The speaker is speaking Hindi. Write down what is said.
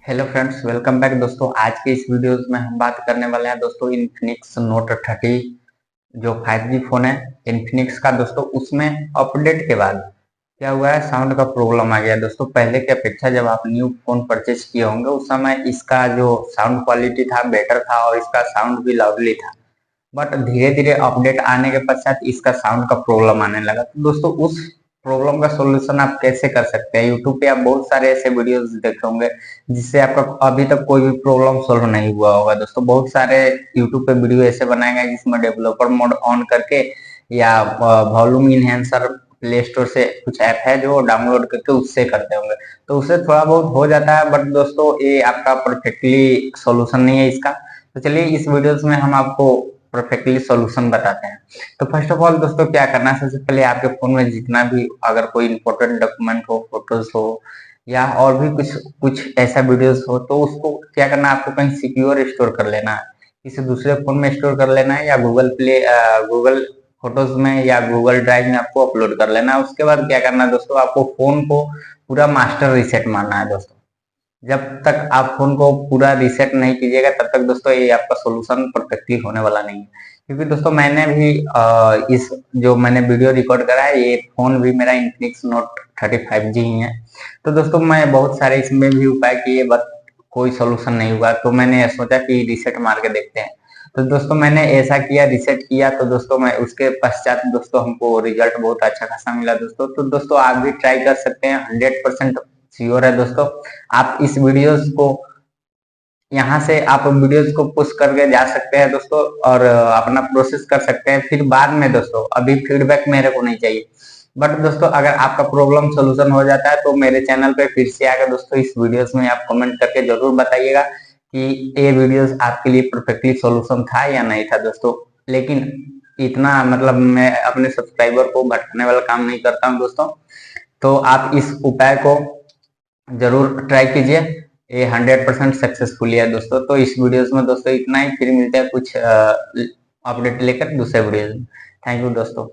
हेलो फ्रेंड्स, वेलकम बैक दोस्तों। आज के इस वीडियोस में हम बात करने वाले हैं दोस्तों इन्फिनिक्स नोट 30 जो 5G फोन है इन्फिनिक्स का दोस्तों। उसमें अपडेट के बाद क्या हुआ है, साउंड का प्रॉब्लम आ गया दोस्तों। पहले की अपेक्षा जब आप न्यू फोन परचेज किए होंगे उस समय इसका जो साउंड क्वालिटी था बेटर था और इसका साउंड भी लाउडली था। बट धीरे धीरे अपडेट आने के पश्चात इसका साउंड का प्रॉब्लम आने लगा। तो दोस्तों उस प्रॉब्लम का सॉल्यूशन आप कैसे कर सकते हैं? यूट्यूब पे आप बहुत सारे ऐसे वीडियोस देखे होंगे जिससे आपका अभी तक कोई भी प्रॉब्लम सोल्व नहीं हुआ होगा दोस्तों। बहुत सारे यूट्यूब पे वीडियो ऐसे बनाए गए जिसमें डेवलपर मोड ऑन करके या वॉल्यूम इनहेंसर प्ले स्टोर से कुछ ऐप है जो डाउनलोड करके उससे करते होंगे, तो उससे थोड़ा बहुत हो जाता है। बट दोस्तों ये आपका परफेक्टली सॉल्यूशन नहीं है इसका। तो चलिए इस वीडियोस में हम आपको परफेक्टली सॉल्यूशन बताते हैं। तो फर्स्ट ऑफ ऑल दोस्तों क्या करना है, सबसे पहले आपके फोन में जितना भी अगर कोई इंपॉर्टेंट डॉक्यूमेंट हो, फोटोज हो या और भी कुछ कुछ ऐसा वीडियोस हो, तो उसको क्या करना है, आपको कहीं सिक्योर स्टोर कर लेना है, किसी दूसरे फोन में स्टोर कर लेना है या गूगल फोटोज में या गूगल ड्राइव में आपको अपलोड कर लेना है। उसके बाद क्या करना है दोस्तों, आपको फोन को पूरा मास्टर रीसेट मारना है दोस्तों। जब तक आप फोन को पूरा रीसेट नहीं कीजिएगा तब तक दोस्तों ये आपका सॉल्यूशन परफेक्टली होने वाला नहीं है। क्योंकि दोस्तों मैंने भी इस जो मैंने वीडियो रिकॉर्ड करा है, ये फोन भी मेरा इन्फिनिक्स नोट 35G ही है। तो दोस्तों मैं बहुत सारे इसमें भी उपाय किए बट कोई सोल्यूशन नहीं हुआ, तो मैंने सोचा कि रिसेट मार के देखते हैं। तो दोस्तों मैंने ऐसा किया, रिसेट किया, तो दोस्तों मैं उसके पश्चात दोस्तों हमको रिजल्ट बहुत अच्छा खासा मिला दोस्तों। तो दोस्तों आप भी ट्राई कर सकते हैं, 100% श्योर है दोस्तों। आप इस वीडियोस को यहाँ से आप वीडियोस को पुश करके जा सकते हैं दोस्तों और अपना प्रोसेस कर सकते हैं। फिर बाद में दोस्तों अभी फीडबैक मेरे को नहीं चाहिए, बट दोस्तों अगर आपका प्रॉब्लम सोल्यूशन हो जाता है तो मेरे चैनल पे फिर से आकर दोस्तों इस वीडियोस में आप कमेंट करके जरूर बताइएगा कि ये वीडियोस आपके लिए परफेक्टली सोल्यूशन था या नहीं था दोस्तों। लेकिन इतना मतलब मैं अपने सब्सक्राइबर को भटकाने वाला काम नहीं करता हूँ दोस्तों। तो आप इस उपाय को जरूर ट्राई कीजिए, ये 100% सक्सेसफुल है दोस्तों। तो इस वीडियोस में दोस्तों इतना ही, फिर मिलते हैं कुछ अपडेट लेकर दूसरे वीडियो में। थैंक यू दोस्तों।